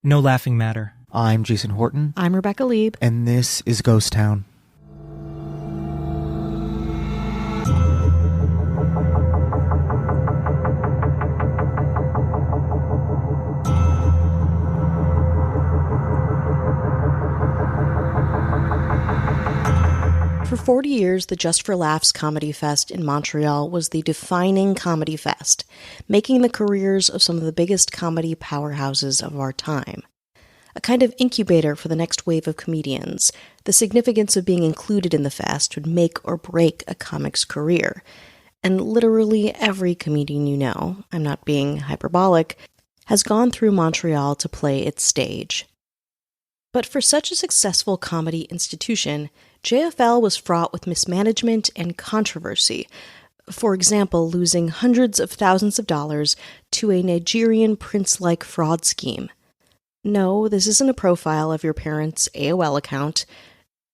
No laughing matter. I'm Jason Horton. I'm Rebecca Lieb. And this is Ghost Town. For 40 years, the Just for Laughs Comedy Fest in Montreal was the defining comedy fest, making the careers of some of the biggest comedy powerhouses of our time. A kind of incubator for the next wave of comedians, the significance of being included in the fest would make or break a comic's career. And literally every comedian you know, I'm not being hyperbolic, has gone through Montreal to play its stage. But for such a successful comedy institution, JFL was fraught with mismanagement and controversy. For example, losing hundreds of thousands of dollars to a Nigerian prince-like fraud scheme. No, this isn't a profile of your parents' AOL account.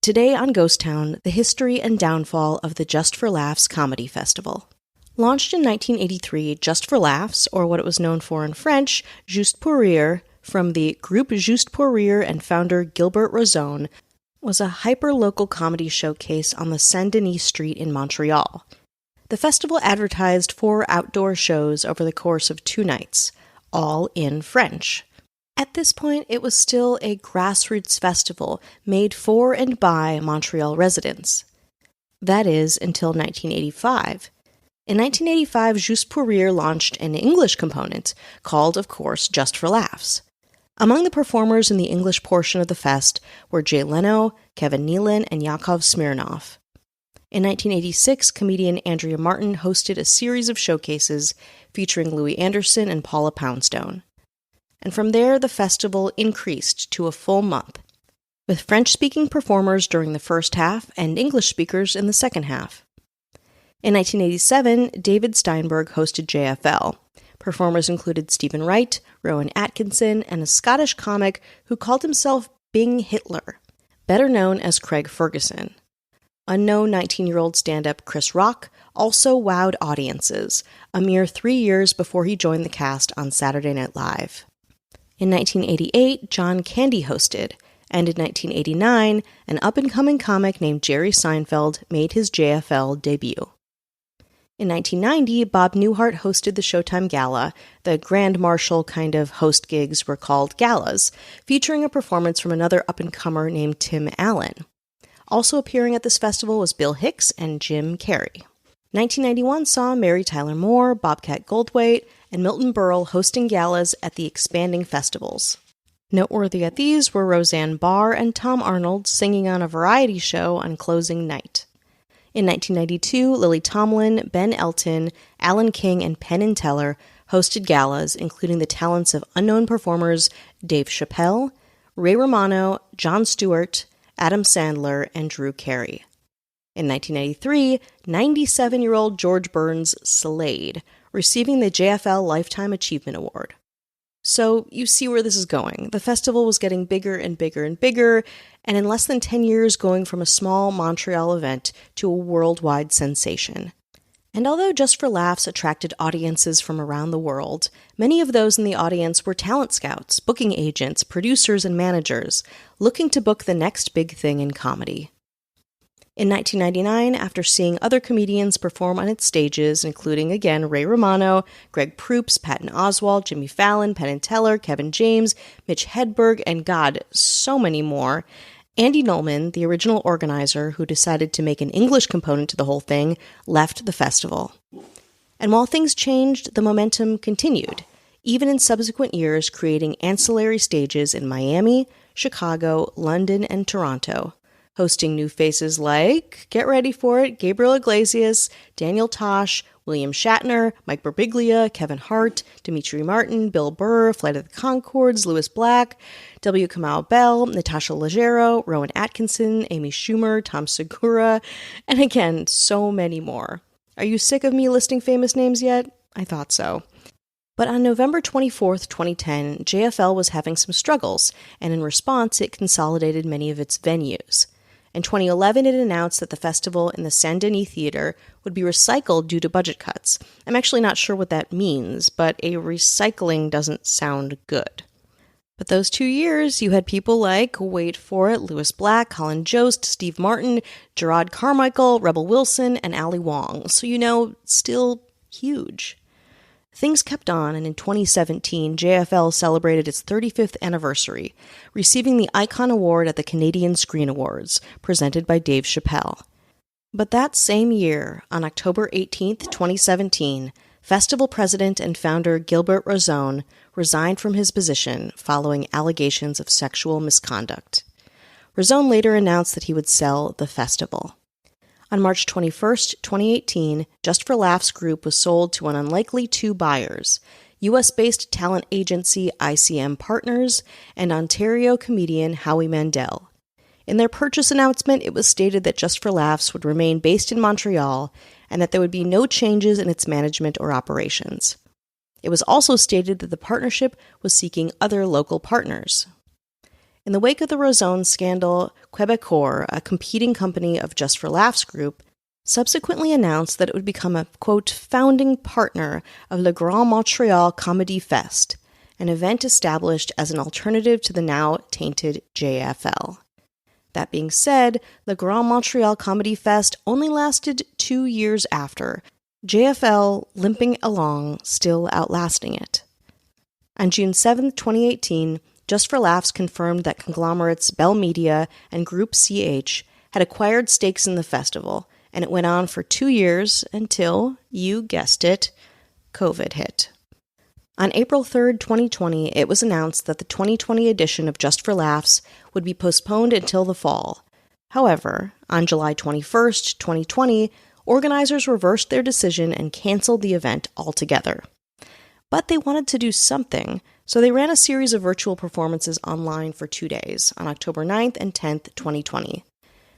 Today on Ghost Town, the history and downfall of the Just for Laughs Comedy Festival. Launched in 1983, Just for Laughs, or what it was known for in French, Juste pour rire, from the Groupe Juste pour rire and founder Gilbert Rozon, was a hyper-local comedy showcase on the Saint-Denis Street in Montreal. The festival advertised 4 outdoor shows over the course of 2 nights, all in French. At this point, it was still a grassroots festival made for and by Montreal residents. That is, until 1985. In 1985, Juste pour rire launched an English component, called, of course, Just for Laughs. Among the performers in the English portion of the fest were Jay Leno, Kevin Nealon, and Yakov Smirnoff. In 1986, comedian Andrea Martin hosted a series of showcases featuring Louis Anderson and Paula Poundstone. And from there, the festival increased to a full month, with French-speaking performers during the first half and English speakers in the second half. In 1987, David Steinberg hosted JFL. Performers included Stephen Wright, Rowan Atkinson, and a Scottish comic who called himself Bing Hitler, better known as Craig Ferguson. Unknown 19-year-old stand-up Chris Rock also wowed audiences, a mere 3 years before he joined the cast on Saturday Night Live. In 1988, John Candy hosted, and in 1989, an up-and-coming comic named Jerry Seinfeld made his JFL debut. In 1990, Bob Newhart hosted the Showtime Gala. The Grand Marshal kind of host gigs were called galas, featuring a performance from another up-and-comer named Tim Allen. Also appearing at this festival was Bill Hicks and Jim Carrey. 1991 saw Mary Tyler Moore, Bobcat Goldthwait, and Milton Berle hosting galas at the expanding festivals. Noteworthy at these were Roseanne Barr and Tom Arnold singing on a variety show on closing night. In 1992, Lily Tomlin, Ben Elton, Alan King, and Penn and Teller hosted galas, including the talents of unknown performers Dave Chappelle, Ray Romano, Jon Stewart, Adam Sandler, and Drew Carey. In 1993, 97-year-old George Burns slayed, receiving the JFL Lifetime Achievement Award. So you see where this is going. The festival was getting bigger and bigger and bigger, and in less than 10 years going from a small Montreal event to a worldwide sensation. And although Just for Laughs attracted audiences from around the world, many of those in the audience were talent scouts, booking agents, producers, and managers, looking to book the next big thing in comedy. In 1999, after seeing other comedians perform on its stages, including, again, Ray Romano, Greg Proops, Patton Oswalt, Jimmy Fallon, Penn and Teller, Kevin James, Mitch Hedberg, and God, so many more, Andy Nolman, the original organizer who decided to make an English component to the whole thing, left the festival. And while things changed, the momentum continued, even in subsequent years creating ancillary stages in Miami, Chicago, London, and Toronto, hosting new faces like, get ready for it, Gabriel Iglesias, Daniel Tosh, William Shatner, Mike Birbiglia, Kevin Hart, Demetri Martin, Bill Burr, Flight of the Conchords, Louis Black, W. Kamau Bell, Natasha Leggero, Rowan Atkinson, Amy Schumer, Tom Segura, and again, so many more. Are you sick of me listing famous names yet? I thought so. But on November 24th, 2010, JFL was having some struggles, and in response, it consolidated many of its venues. In 2011, it announced that the festival in the Saint-Denis Theater would be recycled due to budget cuts. I'm actually not sure what that means, but a recycling doesn't sound good. But those 2 years, you had people like, wait for it, Louis Black, Colin Jost, Steve Martin, Gerard Carmichael, Rebel Wilson, and Ali Wong. So, still huge. Things kept on, and in 2017, JFL celebrated its 35th anniversary, receiving the Icon Award at the Canadian Screen Awards, presented by Dave Chappelle. But that same year, on October 18th, 2017, Festival president and founder Gilbert Rozon resigned from his position following allegations of sexual misconduct. Rozon later announced that he would sell the festival. On March 21st, 2018, Just for Laughs Group was sold to an unlikely two buyers, U.S.-based talent agency ICM Partners and Ontario comedian Howie Mandel. In their purchase announcement, it was stated that Just for Laughs would remain based in Montreal and that there would be no changes in its management or operations. It was also stated that the partnership was seeking other local partners. In the wake of the Rozon scandal, Quebecor, a competing company of Just for Laughs Group, subsequently announced that it would become a, quote, founding partner of Le Grand Montreal Comedy Fest, an event established as an alternative to the now tainted JFL. That being said, Le Grand Montreal Comedy Fest only lasted 2 years after, JFL limping along, still outlasting it. On June 7, 2018, Just for Laughs confirmed that conglomerates Bell Media and Group CH had acquired stakes in the festival, and it went on for 2 years until, you guessed it, COVID hit. On April 3, 2020, it was announced that the 2020 edition of Just for Laughs would be postponed until the fall. However, on July 21, 2020, organizers reversed their decision and canceled the event altogether. But they wanted to do something, so they ran a series of virtual performances online for 2 days, on October 9th and 10th, 2020.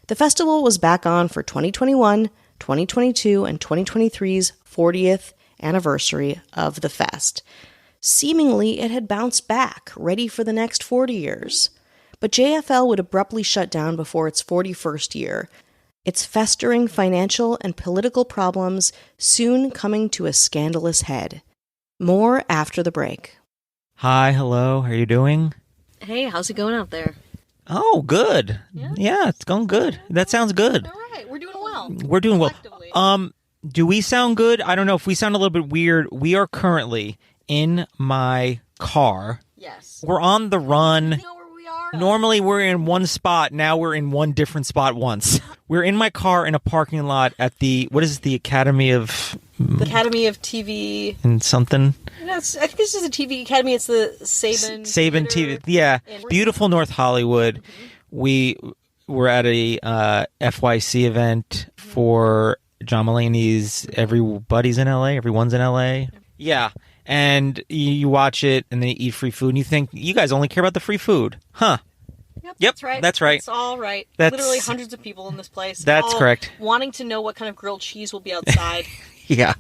The festival was back on for 2021, 2022, and 2023's 40th anniversary of the fest. Seemingly, it had bounced back, ready for the next 40 years. But JFL would abruptly shut down before its 41st year, its festering financial and political problems soon coming to a scandalous head. More after the break. Hi, hello, how are you doing? Hey, how's it going out there? Oh, good. Yeah, it's going good. That sounds good. All right, we're doing well. We're doing well. Do we sound good? I don't know if we sound a little bit weird. We are currently in my car. Yes. We're on the run. You know where we are? Normally we're in one spot. Now we're in one different spot once. We're in my car in a parking lot at the, what is it, the Academy of... The Academy of TV... And something? No, I think this is the TV Academy. It's the Saban... Saban TV. Yeah. Beautiful North Hollywood. Mm-hmm. We were at a FYC event for John Mulaney's Everybody's in LA. Everyone's in LA. Yeah. And you watch it, and then you eat free food, and you think, you guys only care about the free food. Huh. Yep, That's right. That's right. It's all right. That's, literally hundreds of people in this place. That's correct. Wanting to know what kind of grilled cheese will be outside. Yeah.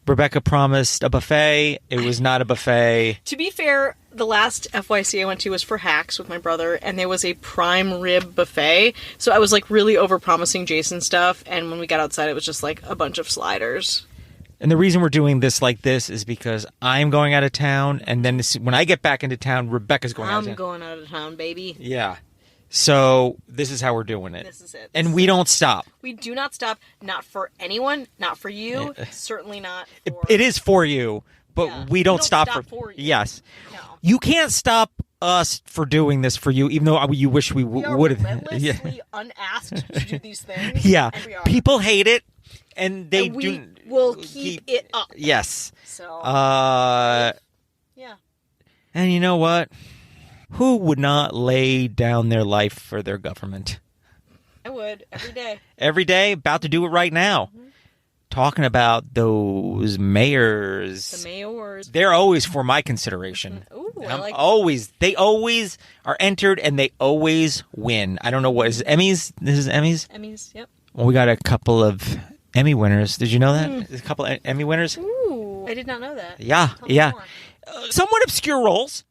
Rebecca promised a buffet. It was not a buffet. To be fair, the last FYC I went to was for Hacks with my brother, and there was a prime rib buffet. So I was like really over-promising Jason stuff, and when we got outside, it was just like a bunch of sliders. And the reason we're doing this like this is because I'm going out of town, and then when I get back into town, Rebecca's going out of town. I'm going out of town, baby. Yeah. So this is how we're doing it. This is it. And we don't stop. We do not stop. Not for anyone. Not for you. Certainly not for... It is for you, but Yeah. we don't stop for you. Yes. No. You can't stop us for doing this for you, even though you wish we We are would. relentlessly unasked to do these things. Yeah. And we are. People hate it, and they And we do. will keep it up. Yes. So, yeah. And you know what? Who would not lay down their life for their government? I would, every day. Every day, about to do it right now. Mm-hmm. Talking about those mayors. The mayors. They're always for my consideration. Ooh, They always are entered, and they always win. I don't know what is it, Emmys. This is Emmys. Emmys. Yep. Well, we got a couple of Emmy winners. Did you know that? There's a couple of Emmy winners. Ooh, I did not know that. Yeah, Tell me yeah. more. Somewhat obscure roles.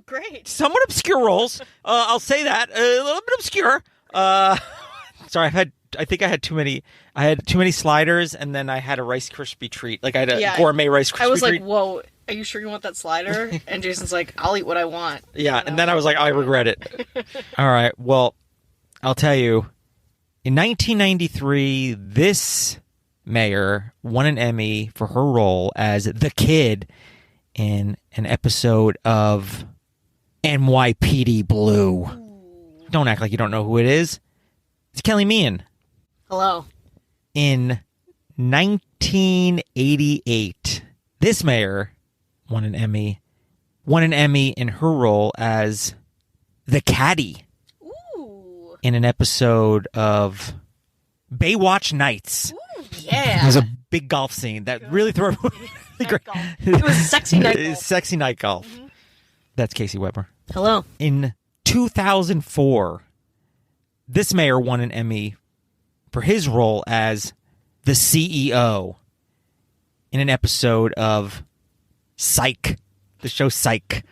Great. Somewhat obscure roles. I'll say that. A little bit obscure. Sorry, I think I had too many. I had too many sliders, and then I had a Rice Krispie treat. Like I had a gourmet Rice Krispie treat. I was like, whoa. are you sure you want that slider? And Jason's like, I'll eat what I want. Yeah, and then I was like, I regret it. All right, well, I'll tell you, in 1993, this mayor won an Emmy for her role as the kid in an episode of NYPD Blue. Ooh. Don't act like you don't know who it is. It's Kelly Meehan. Hello. In 1988, this mayor won an Emmy in her role as the caddy. Ooh. In an episode of Baywatch Nights. Ooh, yeah. There's a big golf scene that really threw It was sexy night golf. Sexy night golf. Mm-hmm. That's Casey Weber. Hello. In 2004, this mayor won an Emmy for his role as the CEO in an episode of Psych, the show Psych.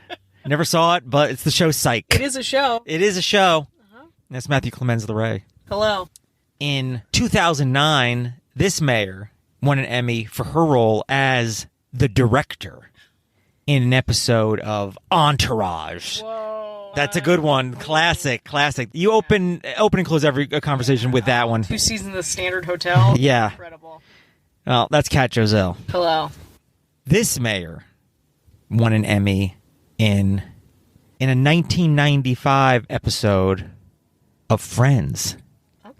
Never saw it, but it's the show Psych. It is a show. It is a show. Uh-huh. That's Matthew Clemens LeRae. Hello. In 2009, this mayor won an Emmy for her role as the director in an episode of Entourage. Whoa. That's a good one. Classic. You open and close every conversation with that one. 2 seasons of the Standard Hotel. Yeah. Incredible. Well, that's Kat Joselle. Hello. This mayor won an Emmy in a 1995 episode of Friends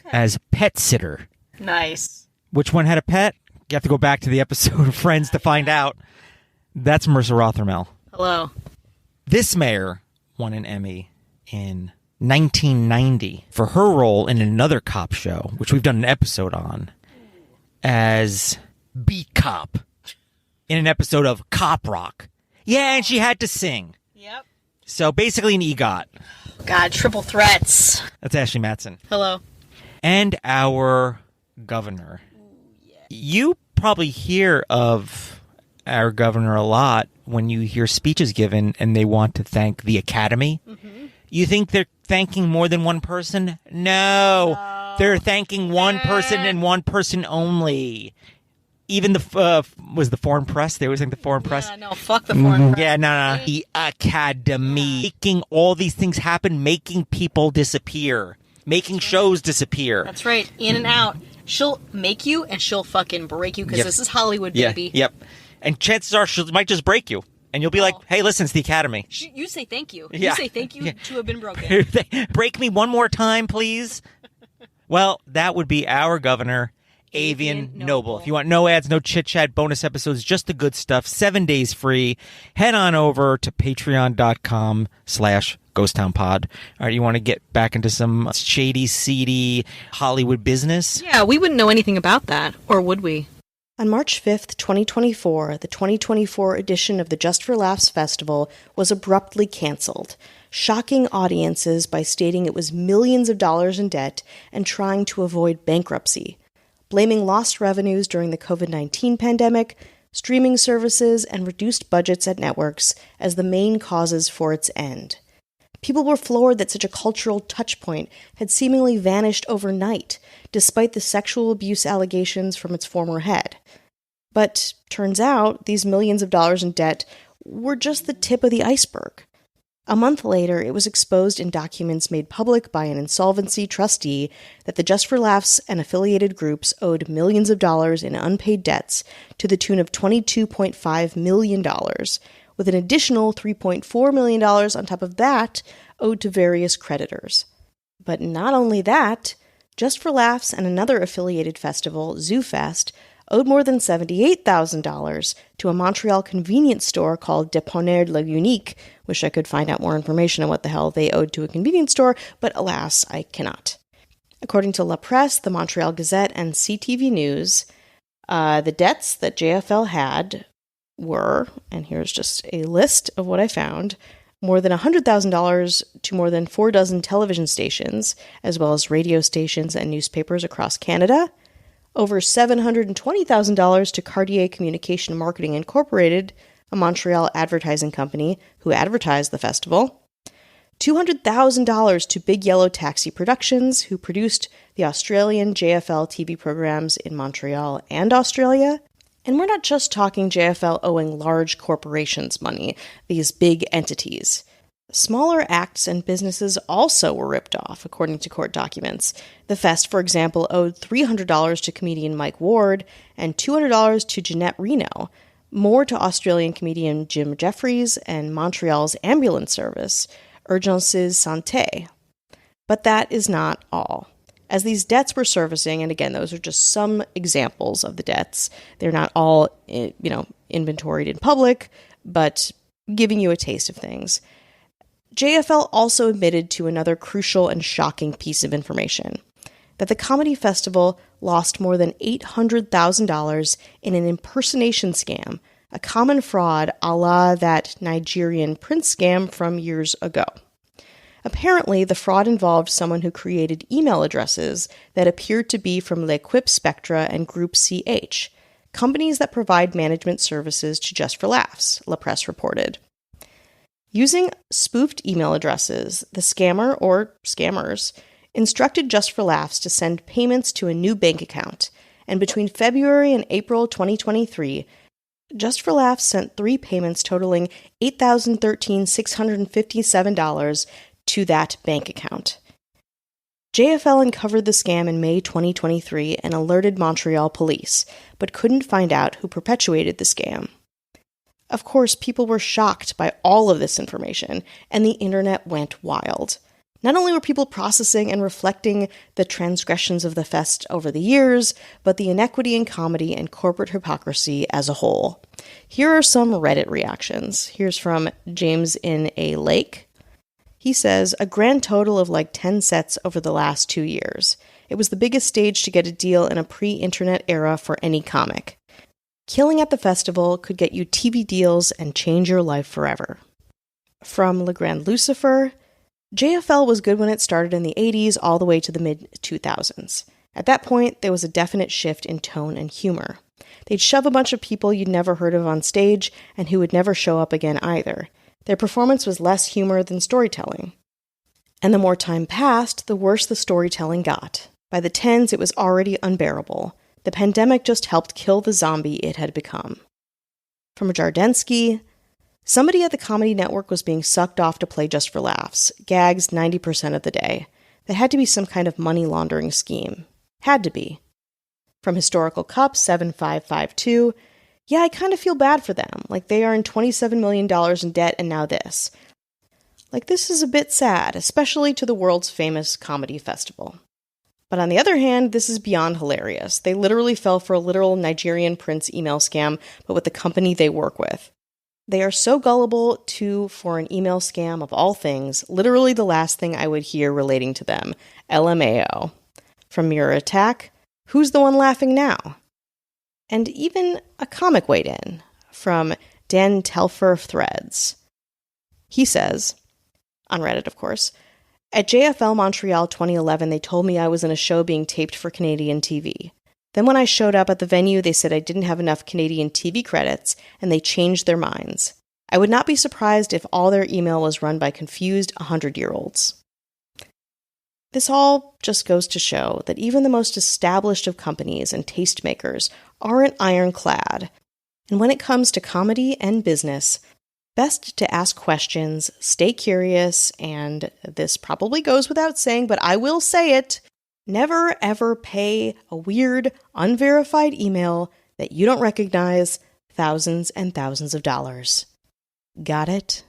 as pet sitter. Nice. Which one had a pet? You have to go back to the episode of Friends to find out. That's Mercer Rothermel. Hello. This mayor won an Emmy in 1990 for her role in another cop show, which we've done an episode on, as Beat Cop in an episode of Cop Rock. Yeah, and she had to sing. Yep. So basically an EGOT. God, triple threats. That's Ashley Matson. Hello. And our governor. Ooh, yeah. You probably hear of our governor a lot when you hear speeches given and they want to thank the Academy. Mm-hmm. You think they're thanking more than one person? No. They're thanking one person and one person only. Even was the foreign press? They always think the foreign press. Yeah, no, fuck the foreign press. Yeah, no. The Academy. Making all these things happen, making people disappear. Making shows disappear. That's right. In and out. She'll make you and she'll fucking break you because this is Hollywood, baby. Yep. And chances are she might just break you. And you'll be like, hey, listen, it's the Academy. You say thank you. Yeah. You say thank you to have been broken. Break me one more time, please. Well, that would be our governor, Avian Noble. If you want no ads, no chit-chat, bonus episodes, just the good stuff, 7 days free, head on over to patreon.com/GhostTownPod. All right, you want to get back into some shady, seedy Hollywood business? Yeah, we wouldn't know anything about that, or would we? On March 5th, 2024, the 2024 edition of the Just for Laughs Festival was abruptly canceled, shocking audiences by stating it was millions of dollars in debt and trying to avoid bankruptcy, blaming lost revenues during the COVID-19 pandemic, streaming services, and reduced budgets at networks as the main causes for its end. People were floored that such a cultural touchpoint had seemingly vanished overnight, despite the sexual abuse allegations from its former head. But turns out these millions of dollars in debt were just the tip of the iceberg. A month later, it was exposed in documents made public by an insolvency trustee that the Just for Laughs and affiliated groups owed millions of dollars in unpaid debts to the tune of $22.5 million, with an additional $3.4 million on top of that owed to various creditors. But not only that, Just for Laughs and another affiliated festival, ZooFest, owed more than $78,000 to a Montreal convenience store called Dépanneur Le Unique. Wish I could find out more information on what the hell they owed to a convenience store, but alas, I cannot. According to La Presse, the Montreal Gazette, and CTV News, the debts that JFL had were, and here's just a list of what I found, more than $100,000 to more than 4 dozen television stations, as well as radio stations and newspapers across Canada, over $720,000 to Cartier Communication Marketing Incorporated, a Montreal advertising company who advertised the festival, $200,000 to Big Yellow Taxi Productions, who produced the Australian JFL TV programs in Montreal and Australia, And we're not just talking JFL owing large corporations money, these big entities. Smaller acts and businesses also were ripped off, according to court documents. The Fest, for example, owed $300 to comedian Mike Ward and $200 to Jeanette Reno, more to Australian comedian Jim Jeffries and Montreal's ambulance service, Urgences Santé. But that is not all. As these debts were servicing, and again, those are just some examples of the debts, they're not all, inventoried in public, but giving you a taste of things. JFL also admitted to another crucial and shocking piece of information, that the comedy festival lost more than $800,000 in an impersonation scam, a common fraud a la that Nigerian prince scam from years ago. Apparently, the fraud involved someone who created email addresses that appeared to be from L'Equipe Spectra and Group CH, companies that provide management services to Just for Laughs, La Presse reported. Using spoofed email addresses, the scammer, or scammers, instructed Just for Laughs to send payments to a new bank account, and between February and April 2023, Just for Laughs sent 3 payments totaling $8,013,657 to that bank account. JFL uncovered the scam in May 2023 and alerted Montreal police, but couldn't find out who perpetuated the scam. Of course, people were shocked by all of this information, and the internet went wild. Not only were people processing and reflecting the transgressions of the Fest over the years, but the inequity in comedy and corporate hypocrisy as a whole. Here are some Reddit reactions. Here's from James in a Lake. He says, a grand total of like 10 sets over the last 2 years. It was the biggest stage to get a deal in a pre-internet era for any comic. Killing at the festival could get you TV deals and change your life forever. From Le Grand Lucifer, JFL was good when it started in the 80s all the way to the mid-2000s. At that point, there was a definite shift in tone and humor. They'd shove a bunch of people you'd never heard of on stage and who would never show up again either. Their performance was less humor than storytelling. And the more time passed, the worse the storytelling got. By the 10s, it was already unbearable. The pandemic just helped kill the zombie it had become. From Jardensky, somebody at the Comedy Network was being sucked off to play Just for Laughs, gags 90% of the day. That had to be some kind of money laundering scheme. Had to be. From Historical Cup 7552, yeah, I kind of feel bad for them. Like they are in $27 million in debt and now this. Like this is a bit sad, especially to the world's famous comedy festival. But on the other hand, this is beyond hilarious. They literally fell for a literal Nigerian prince email scam, but with the company they work with. They are so gullible for an email scam of all things, literally the last thing I would hear relating to them. LMAO. From Mirror Attack, who's the one laughing now? And even a comic weighed in, from Dan Telfer of Threads. He says, on Reddit of course, at JFL Montreal 2011 they told me I was in a show being taped for Canadian TV. Then when I showed up at the venue they said I didn't have enough Canadian TV credits and they changed their minds. I would not be surprised if all their email was run by confused 100-year-olds. This all just goes to show that even the most established of companies and tastemakers aren't ironclad, and when it comes to comedy and business, best to ask questions, stay curious, and this probably goes without saying, but I will say it, never ever pay a weird, unverified email that you don't recognize thousands and thousands of dollars. Got it?